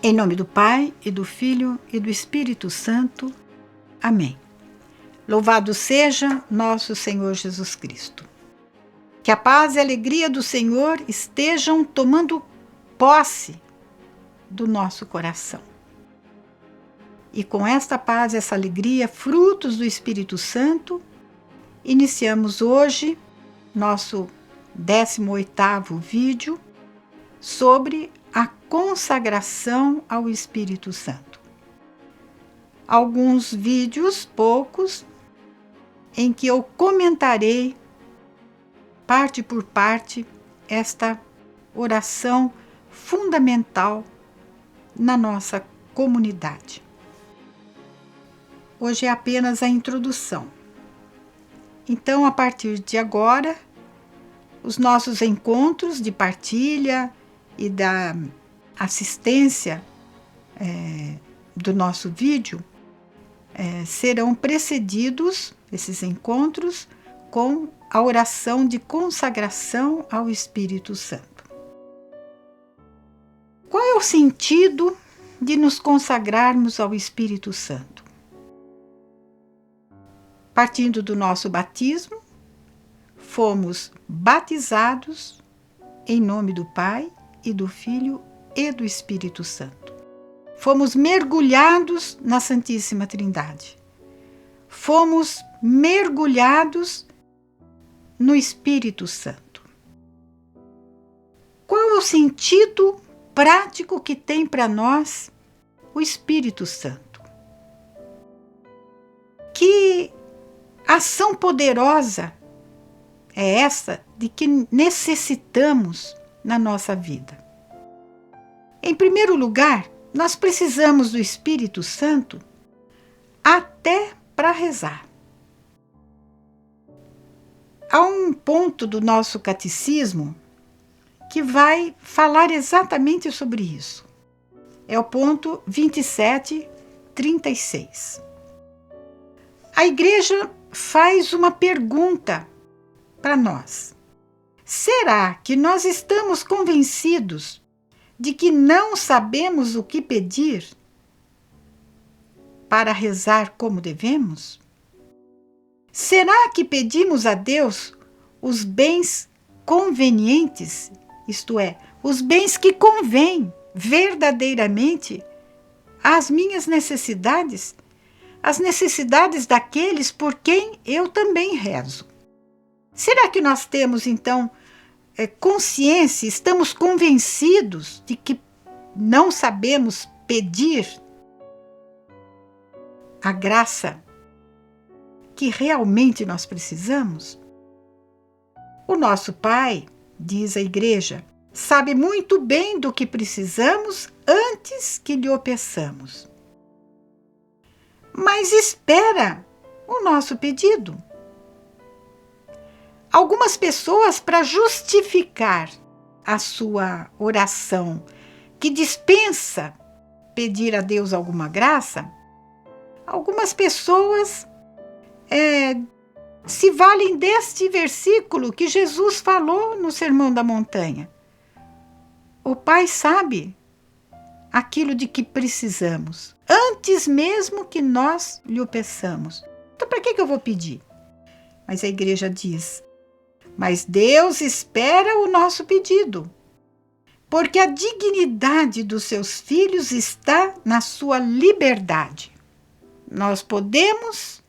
Em nome do Pai, e do Filho, e do Espírito Santo. Amém. Louvado seja nosso Senhor Jesus Cristo. Que a paz e a alegria do Senhor estejam tomando posse do nosso coração. E com esta paz e essa alegria, frutos do Espírito Santo, iniciamos hoje nosso 18º vídeo sobre a consagração ao Espírito Santo. Alguns vídeos, poucos, em que eu comentarei, parte por parte, esta oração fundamental na nossa comunidade. Hoje é apenas a introdução. Então, a partir de agora, os nossos encontros de partilha e da assistência do nosso vídeo serão precedidos, esses encontros, com a oração de consagração ao Espírito Santo. Qual é o sentido de nos consagrarmos ao Espírito Santo? Partindo do nosso batismo, fomos batizados em nome do Pai e do Filho e do Espírito Santo. Fomos mergulhados na Santíssima Trindade. Fomos mergulhados no Espírito Santo. Qual é o sentido prático que tem para nós o Espírito Santo? Que ação poderosa é essa de que necessitamos na nossa vida? Em primeiro lugar, nós precisamos do Espírito Santo até para rezar. Há um ponto do nosso catecismo que vai falar exatamente sobre isso. É o ponto 2736. A Igreja faz uma pergunta para nós. Será que nós estamos convencidos de que não sabemos o que pedir para rezar como devemos? Será que pedimos a Deus os bens convenientes, isto é, os bens que convêm verdadeiramente às minhas necessidades, as necessidades daqueles por quem eu também rezo? Será que nós temos, então, consciência, estamos convencidos de que não sabemos pedir a graça que realmente nós precisamos? O nosso Pai, diz a Igreja, sabe muito bem do que precisamos antes que lhe o peçamos. Mas espera o nosso pedido. Algumas pessoas, para justificar a sua oração, que dispensa pedir a Deus alguma graça, algumas pessoas se valem deste versículo que Jesus falou no Sermão da Montanha. O Pai sabe aquilo de que precisamos, antes mesmo que nós lhe o peçamos. Então, para que eu vou pedir? Mas a Igreja diz: mas Deus espera o nosso pedido, porque a dignidade dos seus filhos está na sua liberdade. Nós podemos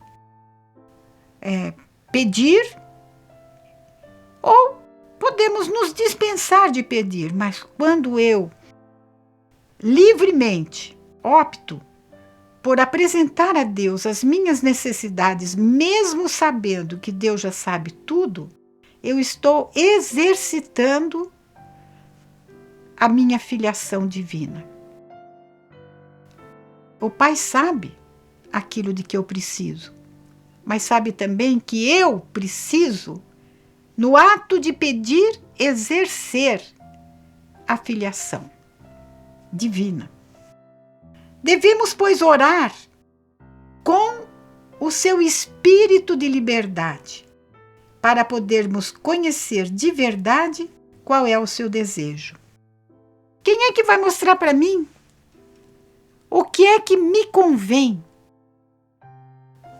pedir ou podemos nos dispensar de pedir, mas quando eu livremente opto por apresentar a Deus as minhas necessidades, mesmo sabendo que Deus já sabe tudo, eu estou exercitando a minha filiação divina. O Pai sabe aquilo de que eu preciso, mas sabe também que eu preciso, no ato de pedir, exercer a filiação divina. Devemos, pois, orar com o seu espírito de liberdade, para podermos conhecer de verdade qual é o seu desejo. Quem é que vai mostrar para mim O que é que me convém?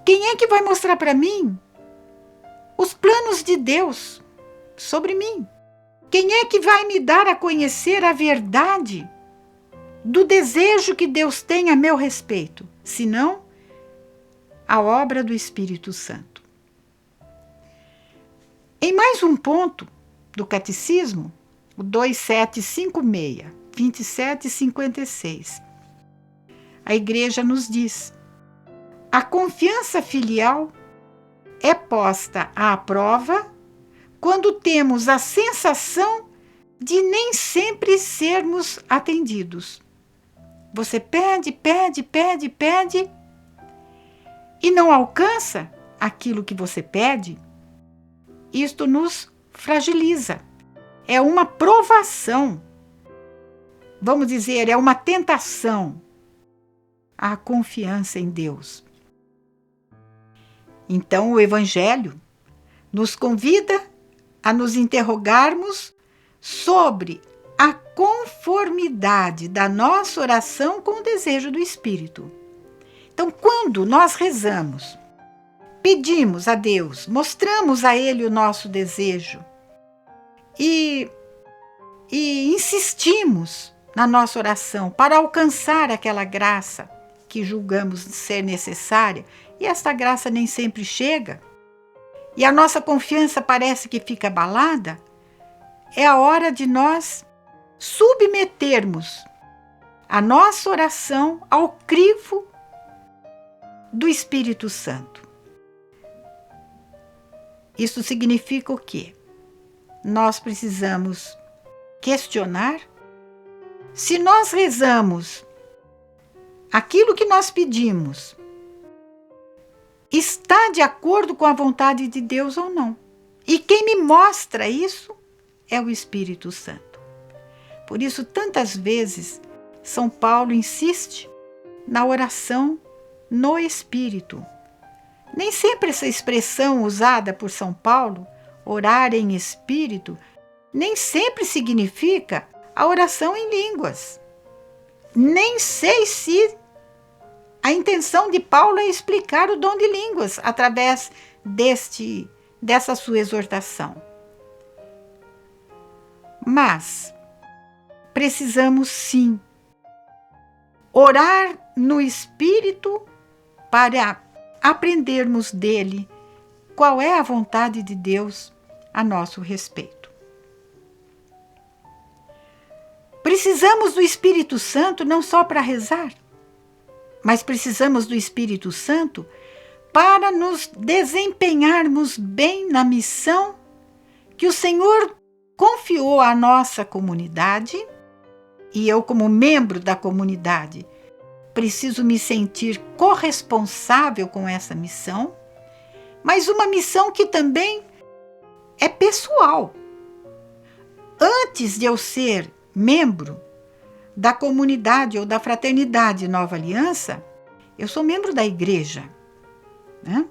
Quem é que vai mostrar para mim os planos de Deus sobre mim? Quem é que vai me dar a conhecer a verdade do desejo que Deus tem a meu respeito? Senão a obra do Espírito Santo. Em mais um ponto do Catecismo, o 2756, 2756, a Igreja nos diz: a confiança filial é posta à prova quando temos a sensação de nem sempre sermos atendidos. Você pede, pede, pede, pede e não alcança aquilo que você pede. Isto nos fragiliza. É uma provação. Vamos dizer, é uma tentação à confiança em Deus. Então, o Evangelho nos convida a nos interrogarmos sobre a conformidade da nossa oração com o desejo do Espírito. Então, quando nós rezamos, pedimos a Deus, mostramos a Ele o nosso desejo e insistimos na nossa oração para alcançar aquela graça que julgamos ser necessária, e esta graça nem sempre chega, e a nossa confiança parece que fica abalada, é a hora de nós submetermos a nossa oração ao crivo do Espírito Santo. Isso significa o quê? Nós precisamos questionar se nós rezamos aquilo que nós pedimos está de acordo com a vontade de Deus ou não. E quem me mostra isso é o Espírito Santo. Por isso, tantas vezes, São Paulo insiste na oração no Espírito. Nem sempre essa expressão usada por São Paulo, orar em Espírito, nem sempre significa a oração em línguas. Nem sei se a intenção de Paulo é explicar o dom de línguas através dessa sua exortação. Mas precisamos sim orar no Espírito para aprendermos dele qual é a vontade de Deus a nosso respeito. Precisamos do Espírito Santo não só para rezar, mas precisamos do Espírito Santo para nos desempenharmos bem na missão que o Senhor confiou à nossa comunidade, e eu, como membro da comunidade, preciso me sentir corresponsável com essa missão, mas uma missão que também é pessoal. Antes de eu ser membro da comunidade ou da fraternidade Nova Aliança, eu sou membro da igreja, né?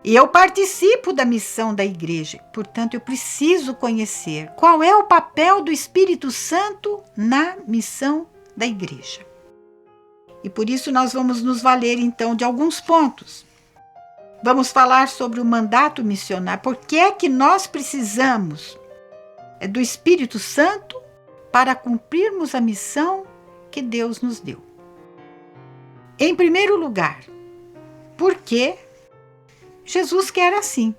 E eu participo da missão da igreja. Portanto, eu preciso conhecer qual é o papel do Espírito Santo na missão da igreja. E por isso nós vamos nos valer, então, de alguns pontos. Vamos falar sobre o mandato missionário. Por que é que nós precisamos do Espírito Santo para cumprirmos a missão que Deus nos deu? Em primeiro lugar, porque Jesus quer assim.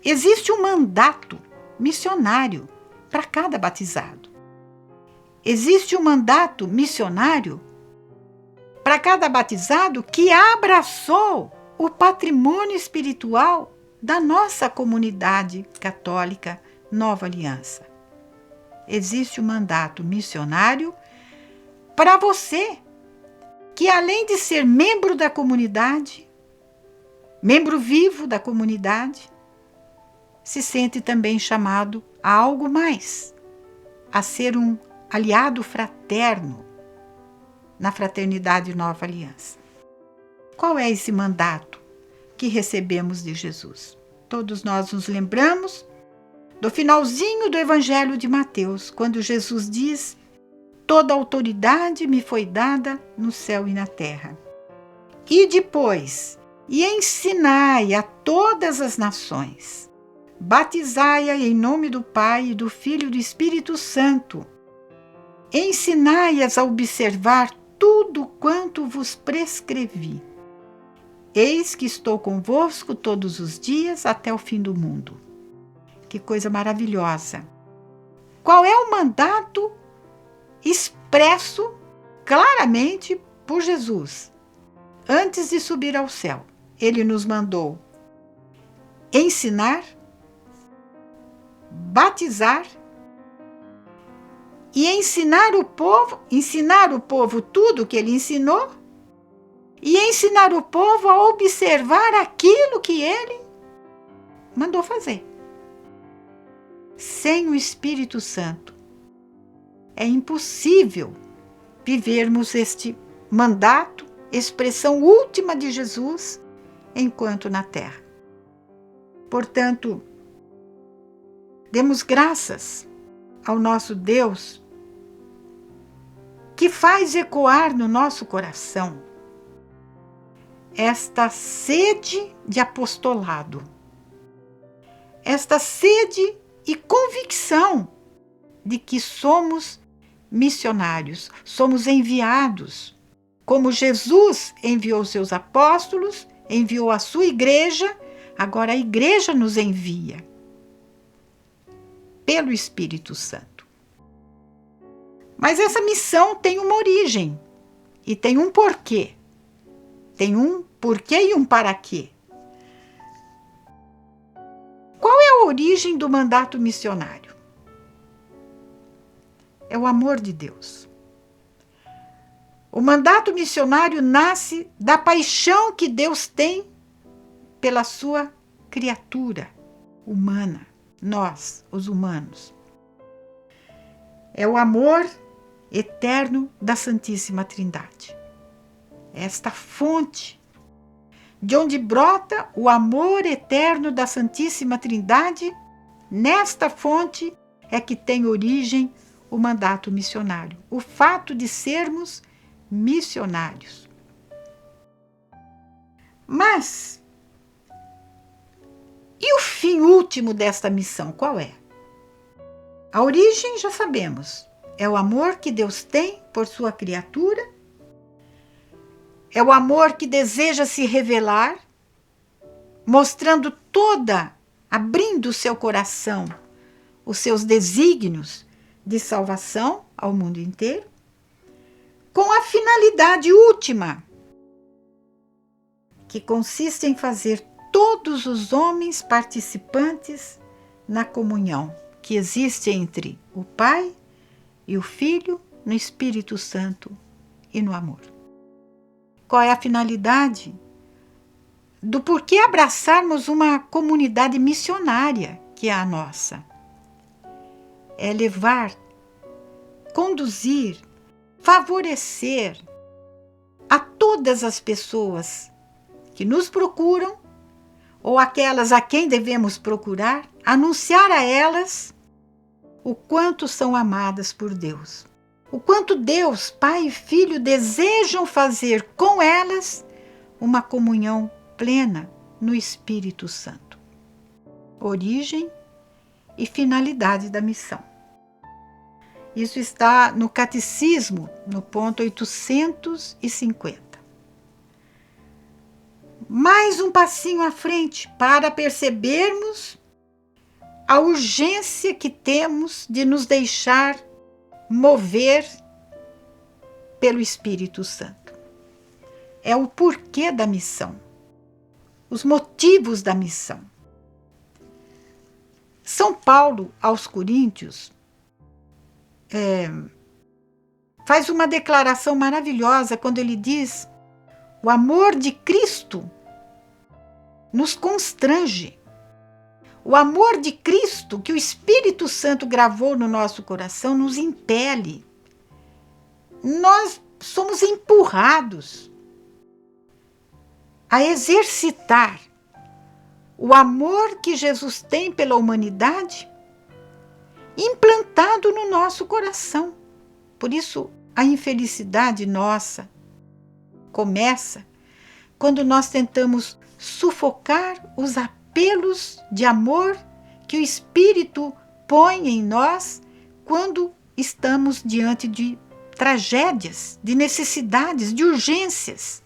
Existe um mandato missionário para cada batizado. Existe um mandato missionário para cada batizado que abraçou o patrimônio espiritual da nossa comunidade católica Nova Aliança. Existe um mandato missionário para você, que além de ser membro da comunidade, membro vivo da comunidade, se sente também chamado a algo mais, a ser um aliado fraterno na Fraternidade Nova Aliança. Qual é esse mandato que recebemos de Jesus? Todos nós nos lembramos do finalzinho do Evangelho de Mateus, quando Jesus diz: toda autoridade me foi dada no céu e na terra. E depois, e ensinai a todas as nações, batizai-a em nome do Pai, e do Filho e do Espírito Santo. Ensinai-as a observar tudo quanto vos prescrevi. Eis que estou convosco todos os dias até o fim do mundo. Que coisa maravilhosa! Qual é o mandato expresso claramente por Jesus? Antes de subir ao céu, ele nos mandou ensinar, batizar e ensinar o povo tudo o que ele ensinou e ensinar o povo a observar aquilo que ele mandou fazer. Sem o Espírito Santo, é impossível vivermos este mandato, expressão última de Jesus, enquanto na terra. Portanto, demos graças ao nosso Deus, que faz ecoar no nosso coração esta sede de apostolado, esta sede e convicção de que somos missionários, somos enviados, como Jesus enviou seus apóstolos, enviou a sua igreja, agora a igreja nos envia pelo Espírito Santo. Mas essa missão tem uma origem e tem um porquê. Tem um porquê e um para quê. Qual é a origem do mandato missionário? É o amor de Deus. O mandato missionário nasce da paixão que Deus tem pela sua criatura humana, nós, os humanos. É o amor eterno da Santíssima Trindade. Esta fonte, de onde brota o amor eterno da Santíssima Trindade, nesta fonte é que tem origem o mandato missionário, o fato de sermos missionários. Mas, e o fim último desta missão, qual é? A origem já sabemos, é o amor que Deus tem por sua criatura, é o amor que deseja se revelar, mostrando abrindo o seu coração, os seus desígnios de salvação ao mundo inteiro, com a finalidade última, que consiste em fazer todos os homens participantes na comunhão que existe entre o Pai e o Filho no Espírito Santo e no amor. Qual é a finalidade? Do porquê abraçarmos uma comunidade missionária, que é a nossa. É levar, conduzir, favorecer a todas as pessoas que nos procuram, ou aquelas a quem devemos procurar, anunciar a elas o quanto são amadas por Deus. O quanto Deus, Pai e Filho, desejam fazer com elas uma comunhão plena no Espírito Santo. Origem e finalidade da missão. Isso está no Catecismo, no ponto 850. Mais um passinho à frente para percebermos a urgência que temos de nos deixar mover pelo Espírito Santo. É o porquê da missão, os motivos da missão. São Paulo, aos Coríntios, faz uma declaração maravilhosa quando ele diz: o amor de Cristo nos constrange. O amor de Cristo que o Espírito Santo gravou no nosso coração nos impele. Nós somos empurrados a exercitar o amor que Jesus tem pela humanidade implantado no nosso coração. Por isso, a infelicidade nossa começa quando nós tentamos sufocar os apelos de amor que o Espírito põe em nós quando estamos diante de tragédias, de necessidades, de urgências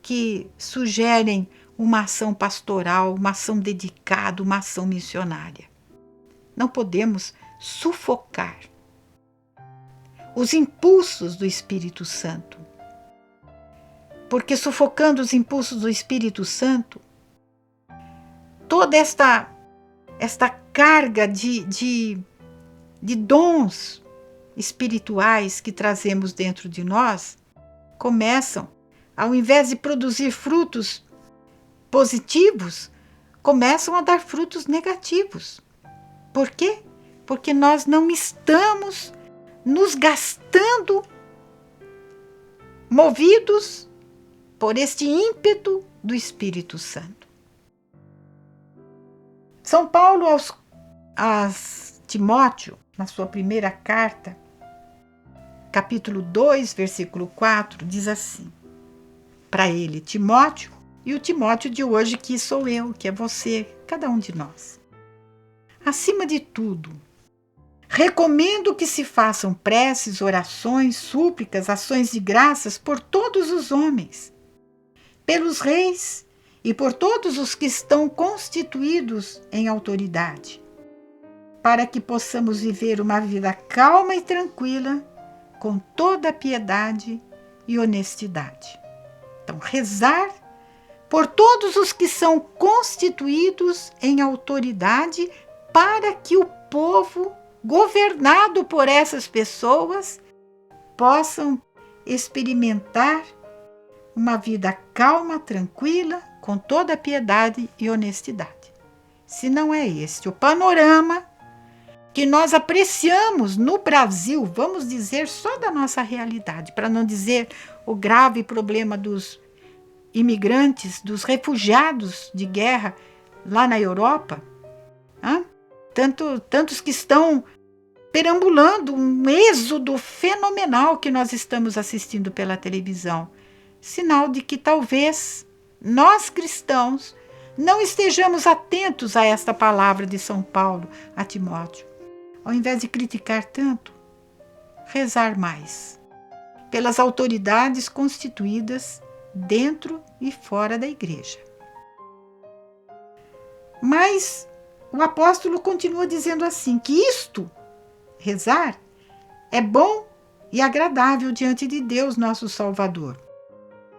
que sugerem uma ação pastoral, uma ação dedicada, uma ação missionária. Não podemos sufocar os impulsos do Espírito Santo, porque sufocando os impulsos do Espírito Santo, toda esta carga de dons espirituais que trazemos dentro de nós começam, ao invés de produzir frutos positivos, começam a dar frutos negativos. Por quê? Porque nós não estamos nos gastando movidos por este ímpeto do Espírito Santo. São Paulo a Timóteo, na sua primeira carta, capítulo 2, versículo 4, diz assim, para ele, Timóteo, e o Timóteo de hoje que sou eu, que é você, cada um de nós. Acima de tudo, recomendo que se façam preces, orações, súplicas, ações de graças por todos os homens, pelos reis e por todos os que estão constituídos em autoridade, para que possamos viver uma vida calma e tranquila, com toda a piedade e honestidade. Então, rezar por todos os que são constituídos em autoridade, para que o povo, governado por essas pessoas, possam experimentar uma vida calma, tranquila, com toda a piedade e honestidade. Se não é este o panorama que nós apreciamos no Brasil, vamos dizer só da nossa realidade, para não dizer o grave problema dos imigrantes, dos refugiados de guerra lá na Europa, tantos que estão perambulando, um êxodo fenomenal que nós estamos assistindo pela televisão. Sinal de que talvez nós cristãos não estejamos atentos a esta palavra de São Paulo a Timóteo. Ao invés de criticar tanto, rezar mais pelas autoridades constituídas dentro e fora da igreja. Mas o apóstolo continua dizendo assim, que isto, rezar, é bom e agradável diante de Deus, nosso Salvador,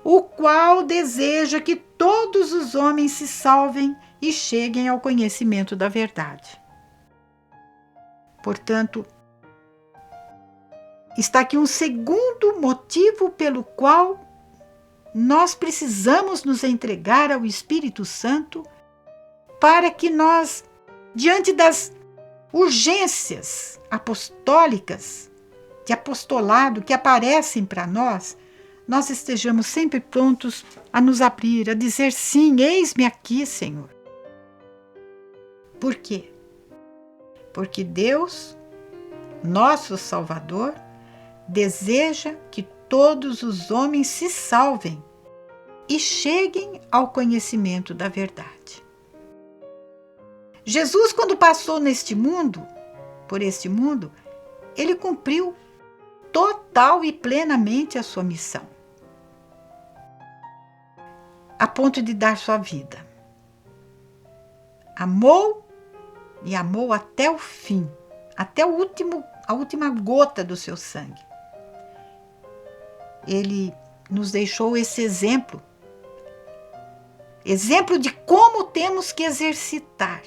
o qual deseja que todos os homens se salvem e cheguem ao conhecimento da verdade. Portanto, está aqui um segundo motivo pelo qual nós precisamos nos entregar ao Espírito Santo, para que nós, diante das urgências apostólicas, de apostolado que aparecem para nós estejamos sempre prontos a nos abrir, a dizer sim, eis-me aqui, Senhor. Por quê? Porque Deus, nosso Salvador, deseja que todos os homens se salvem e cheguem ao conhecimento da verdade. Jesus, quando passou por este mundo, ele cumpriu total e plenamente a sua missão, a ponto de dar sua vida. Amou e amou até o fim, até a última gota do seu sangue. Ele nos deixou esse exemplo de como temos que exercitar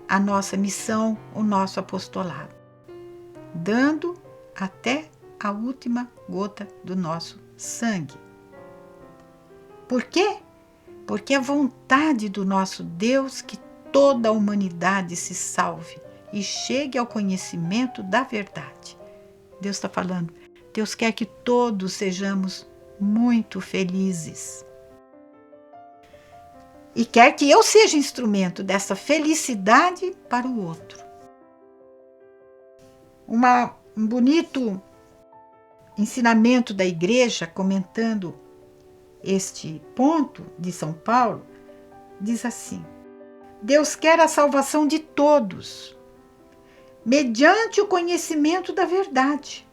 a nossa missão, o nosso apostolado, dando até a última gota do nosso sangue. Por quê? Porque é vontade do nosso Deus que toda a humanidade se salve e chegue ao conhecimento da verdade. Deus está falando, Deus quer que todos sejamos muito felizes. E quer que eu seja instrumento dessa felicidade para o outro. Uma um bonito ensinamento da igreja, comentando este ponto de São Paulo, diz assim: Deus quer a salvação de todos, mediante o conhecimento da verdade.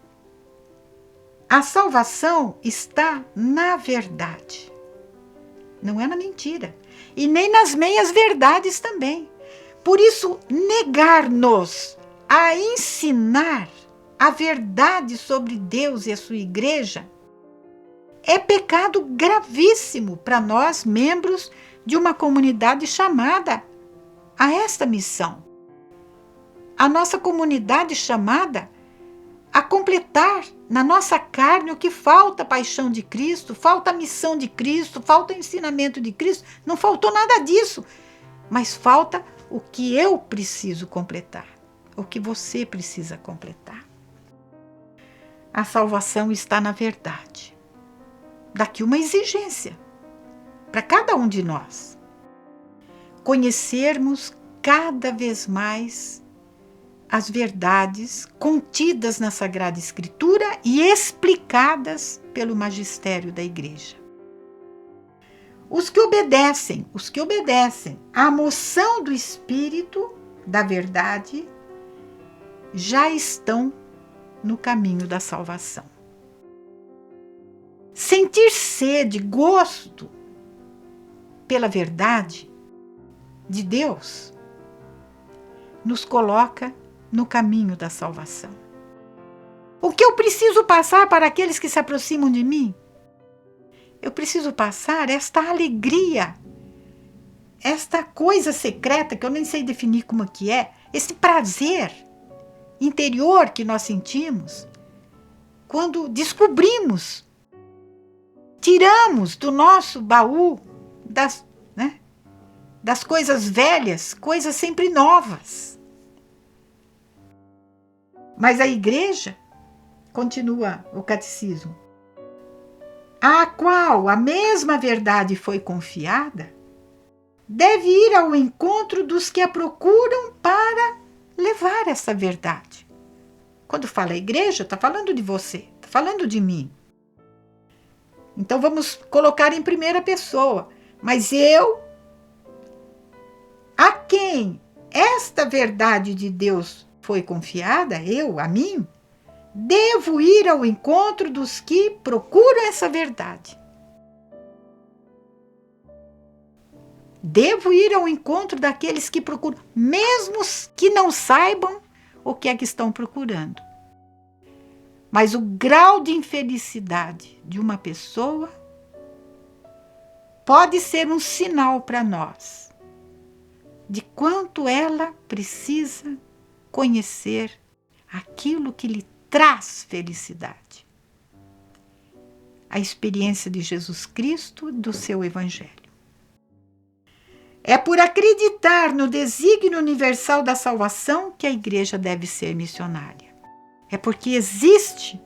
A salvação está na verdade, não é na mentira, e nem nas meias verdades também. Por isso, negar-nos a ensinar a verdade sobre Deus e a sua igreja é pecado gravíssimo para nós, membros de uma comunidade chamada a esta missão. A nossa comunidade chamada a completar na nossa carne o que falta: a paixão de Cristo, falta a missão de Cristo, falta o ensinamento de Cristo. Não faltou nada disso, mas falta o que eu preciso completar, o que você precisa completar. A salvação está na verdade. Daqui uma exigência para cada um de nós: conhecermos cada vez mais as verdades contidas na Sagrada Escritura e explicadas pelo magistério da Igreja. Os que obedecem à moção do Espírito da verdade já estão no caminho da salvação. Sentir sede, gosto pela verdade de Deus nos coloca no caminho da salvação. O que eu preciso passar para aqueles que se aproximam de mim? Eu preciso passar esta alegria, esta coisa secreta que eu nem sei definir como que é, esse prazer interior que nós sentimos quando descobrimos, tiramos do nosso baú das coisas velhas, coisas sempre novas. Mas a igreja, continua o catecismo, a qual a mesma verdade foi confiada, deve ir ao encontro dos que a procuram para levar essa verdade. Quando fala igreja, está falando de você, está falando de mim. Então vamos colocar em primeira pessoa. Mas eu, a quem esta verdade de Deus foi confiada, a mim, devo ir ao encontro dos que procuram essa verdade. Devo ir ao encontro daqueles que procuram, mesmo que não saibam o que é que estão procurando. Mas o grau de infelicidade de uma pessoa pode ser um sinal para nós de quanto ela precisa conhecer aquilo que lhe traz felicidade. A experiência de Jesus Cristo, do seu Evangelho. É por acreditar no desígnio universal da salvação que a igreja deve ser missionária. É porque existe,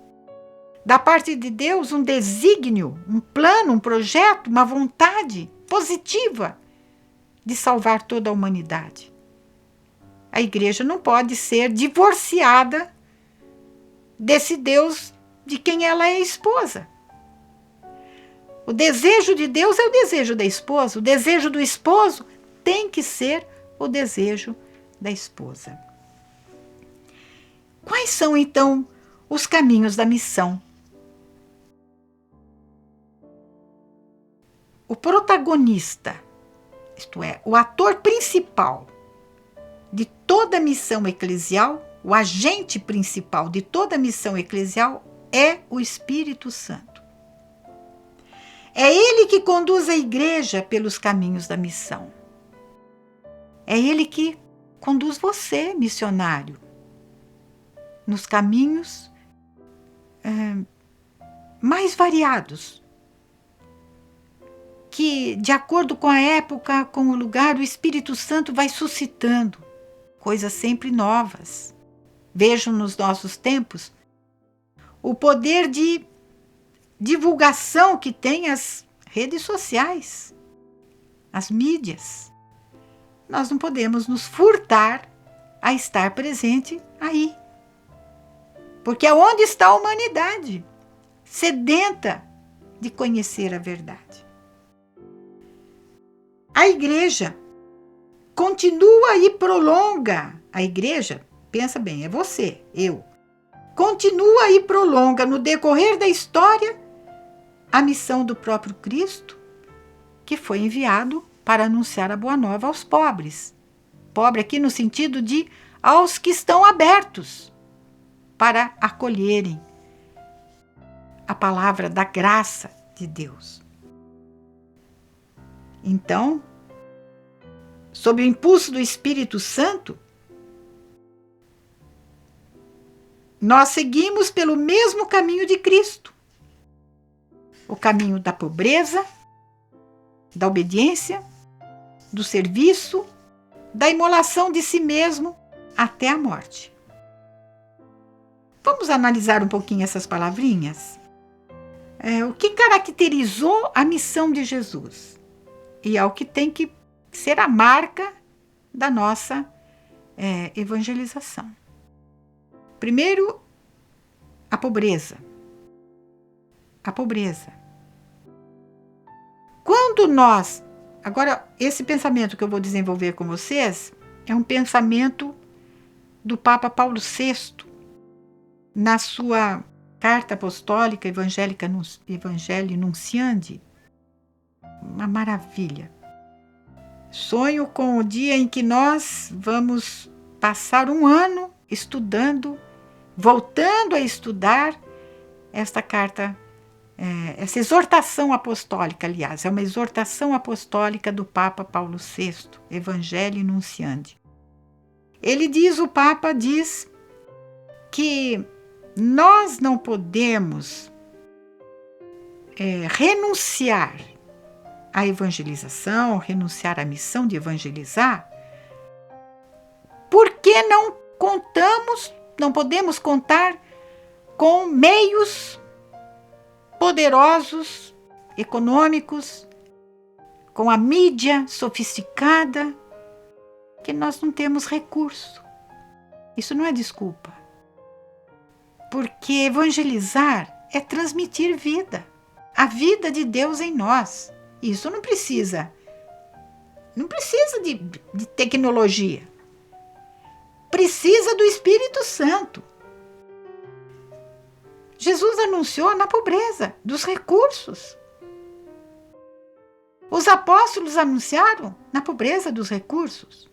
da parte de Deus, um desígnio, um plano, um projeto, uma vontade positiva de salvar toda a humanidade. A igreja não pode ser divorciada desse Deus de quem ela é esposa. O desejo de Deus é o desejo da esposa, o desejo do esposo tem que ser o desejo da esposa. Quais são, então, os caminhos da missão? O protagonista, isto é, o ator principal de toda a missão eclesial, o agente principal de toda a missão eclesial é o Espírito Santo. É ele que conduz a igreja pelos caminhos da missão. É ele que conduz você, missionário, nos caminhos mais variados, que, de acordo com a época, com o lugar, o Espírito Santo vai suscitando coisas sempre novas. Vejam nos nossos tempos o poder de divulgação que tem as redes sociais, as mídias. Nós não podemos nos furtar a estar presente aí. Porque é onde está a humanidade, sedenta de conhecer a verdade. A igreja continua e prolonga. A igreja, pensa bem, é você, eu. Continua e prolonga no decorrer da história a missão do próprio Cristo, que foi enviado para anunciar a boa nova aos pobres. Pobre aqui no sentido de aos que estão abertos para acolherem a palavra da graça de Deus. Então, sob o impulso do Espírito Santo, nós seguimos pelo mesmo caminho de Cristo. O caminho da pobreza, da obediência, do serviço, da imolação de si mesmo até a morte. Vamos analisar um pouquinho essas palavrinhas? O que caracterizou a missão de Jesus? E é o que tem que ser a marca da nossa evangelização. Primeiro, a pobreza. A pobreza. Quando nós... Agora, esse pensamento que eu vou desenvolver com vocês é um pensamento do Papa Paulo VI, na sua carta apostólica Evangelii Nunciandi. Uma maravilha. Sonho com o dia em que nós vamos passar um ano estudando, voltando a estudar esta carta, essa exortação apostólica, aliás, é uma exortação apostólica do Papa Paulo VI, Evangelii Nunciandi. O Papa diz que nós não podemos renunciar à evangelização, renunciar à missão de evangelizar, porque não podemos contar com meios poderosos, econômicos, com a mídia sofisticada, que nós não temos recurso. Isso não é desculpa. Porque evangelizar é transmitir vida, a vida de Deus em nós. Isso não precisa de tecnologia. Precisa do Espírito Santo. Jesus anunciou na pobreza dos recursos. Os apóstolos anunciaram na pobreza dos recursos.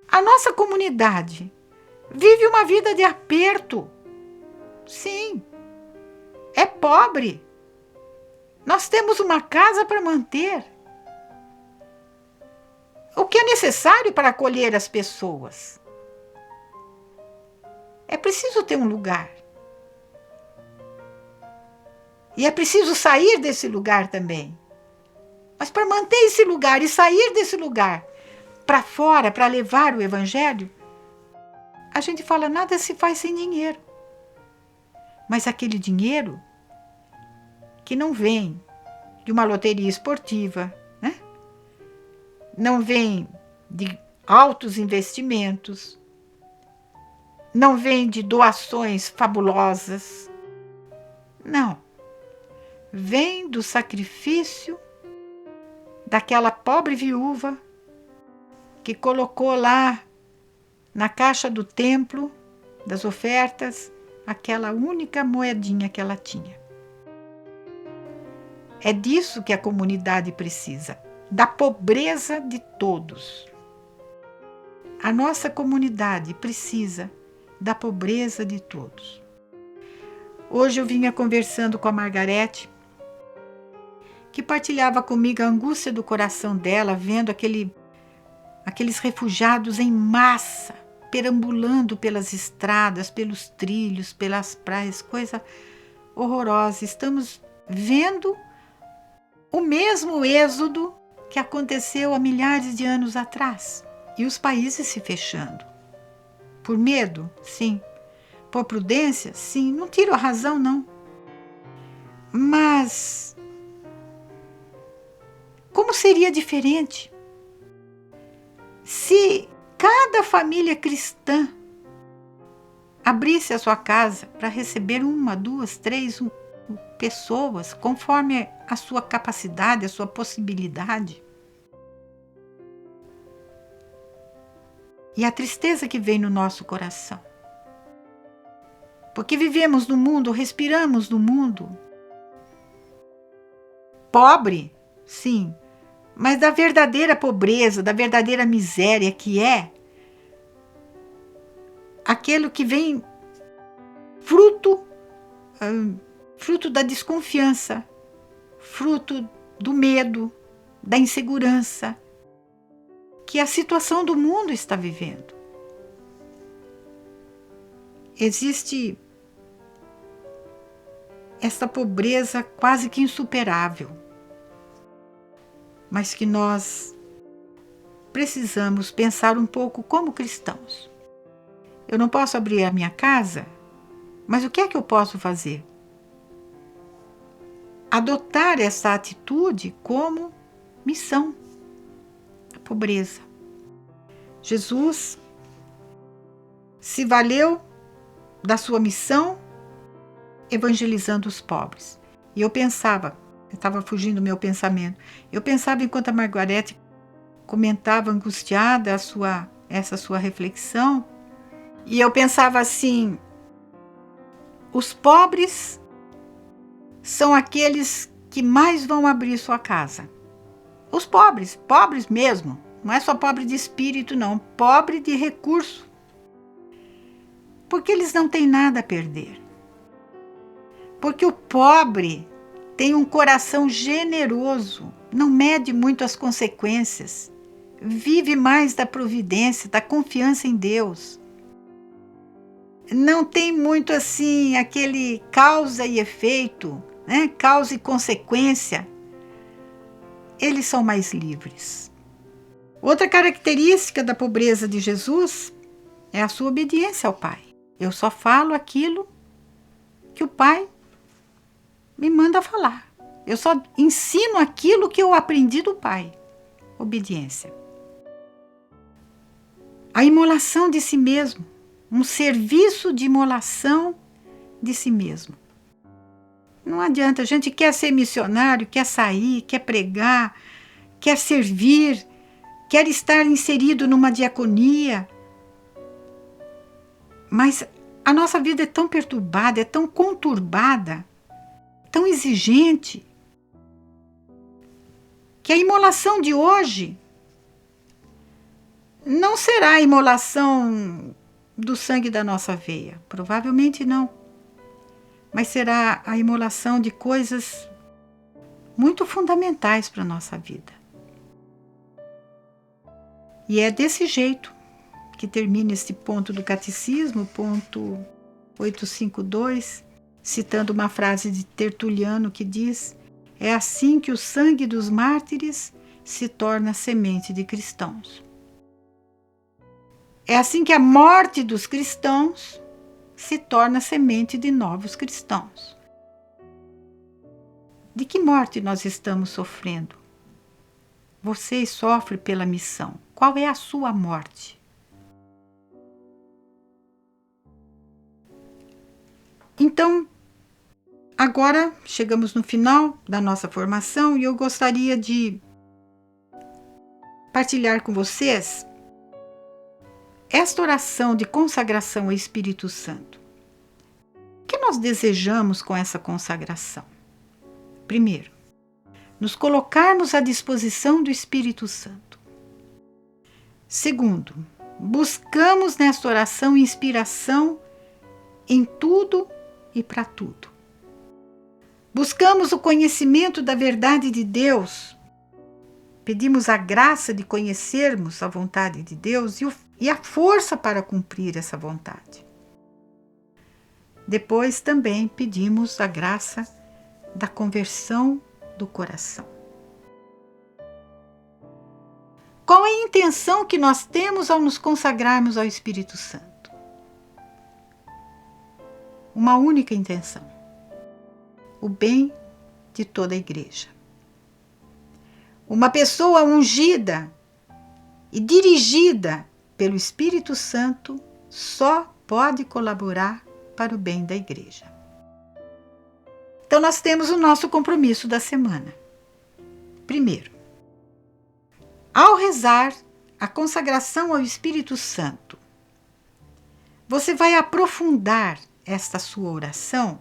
A nossa comunidade vive uma vida de aperto. Sim, é pobre. Nós temos uma casa para manter. O que é necessário para acolher as pessoas? É preciso ter um lugar. E é preciso sair desse lugar também. Mas para manter esse lugar e sair desse lugar para fora, para levar o evangelho, a gente fala, nada se faz sem dinheiro. Mas aquele dinheiro que não vem de uma loteria esportiva, né? Não vem de altos investimentos, não vem de doações fabulosas. Não. Vem do sacrifício daquela pobre viúva que colocou lá na caixa do templo das ofertas aquela única moedinha que ela tinha. É disso que a comunidade precisa, da pobreza de todos. A nossa comunidade precisa da pobreza de todos. Hoje eu vinha conversando com a Margarete, que partilhava comigo a angústia do coração dela, vendo aqueles refugiados em massa, perambulando pelas estradas, pelos trilhos, pelas praias, coisa horrorosa. Estamos vendo o mesmo êxodo que aconteceu há milhares de anos atrás. E os países se fechando. Por medo? Sim. Por prudência? Sim. Não tiro a razão, não. Mas como seria diferente se cada família cristã abrisse a sua casa para receber 1, 2, 3 pessoas, conforme a sua capacidade, a sua possibilidade. E a tristeza que vem no nosso coração. Porque vivemos no mundo, respiramos no mundo. Pobre, sim, mas da verdadeira pobreza, da verdadeira miséria que é aquilo que vem fruto da desconfiança, fruto do medo, da insegurança que a situação do mundo está vivendo. Existe esta pobreza quase que insuperável, mas que nós precisamos pensar um pouco como cristãos. Eu não posso abrir a minha casa, mas o que é que eu posso fazer? Adotar essa atitude como missão, a pobreza. Jesus se valeu da sua missão evangelizando os pobres. E eu estava fugindo do meu pensamento, eu pensava enquanto a Margarete comentava angustiada essa sua reflexão, e eu pensava assim, os pobres são aqueles que mais vão abrir sua casa. Os pobres mesmo, não é só pobre de espírito não, pobre de recurso. Porque eles não têm nada a perder. Porque o pobre tem um coração generoso, não mede muito as consequências, vive mais da providência, da confiança em Deus. Não tem muito assim aquele causa e efeito, né? Causa e consequência. Eles são mais livres. Outra característica da pobreza de Jesus é a sua obediência ao Pai. Eu só falo aquilo que o Pai me manda falar. Eu só ensino aquilo que eu aprendi do Pai. Obediência. A imolação de si mesmo. Um serviço de imolação de si mesmo. Não adianta, a gente quer ser missionário, quer sair, quer pregar, quer servir, quer estar inserido numa diaconia. Mas a nossa vida é tão perturbada, é tão conturbada, tão exigente, que a imolação de hoje não será a imolação do sangue da nossa veia, provavelmente não, mas será a imolação de coisas muito fundamentais para a nossa vida. E é desse jeito que termina este ponto do Catecismo, ponto 852, citando uma frase de Tertuliano que diz: é assim que o sangue dos mártires se torna semente de cristãos. É assim que a morte dos cristãos se torna semente de novos cristãos. De que morte nós estamos sofrendo? Você sofre pela missão. Qual é a sua morte? Então, agora chegamos no final da nossa formação e eu gostaria de partilhar com vocês esta oração de consagração ao Espírito Santo. O que nós desejamos com essa consagração? Primeiro, nos colocarmos à disposição do Espírito Santo. Segundo, buscamos nesta oração inspiração em tudo e para tudo. Buscamos o conhecimento da verdade de Deus. Pedimos a graça de conhecermos a vontade de Deus e a força para cumprir essa vontade. Depois também pedimos a graça da conversão do coração. Qual é a intenção que nós temos ao nos consagrarmos ao Espírito Santo? Uma única intenção: o bem de toda a igreja. Uma pessoa ungida e dirigida pelo Espírito Santo só pode colaborar para o bem da igreja. Então, nós temos o nosso compromisso da semana. Primeiro, ao rezar a consagração ao Espírito Santo, você vai aprofundar esta sua oração,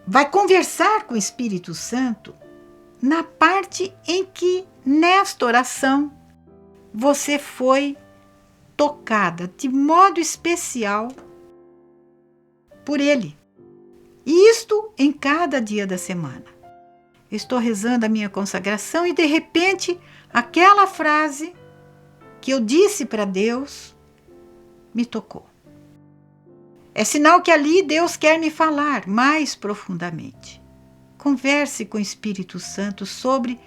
vai conversar com o Espírito Santo na parte em que, nesta oração, você foi tocada de modo especial por Ele. E isto em cada dia da semana. Estou rezando a minha consagração e, de repente, aquela frase que eu disse para Deus me tocou. É sinal que ali Deus quer me falar mais profundamente. Converse com o Espírito Santo sobre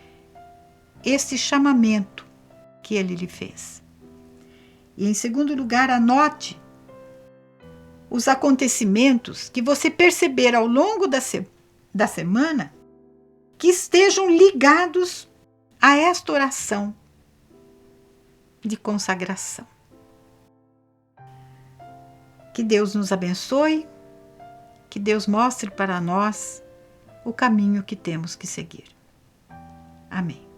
esse chamamento que Ele lhe fez. E, em segundo lugar, anote os acontecimentos que você perceber ao longo da semana que estejam ligados a esta oração de consagração. Que Deus nos abençoe, que Deus mostre para nós o caminho que temos que seguir. Amém.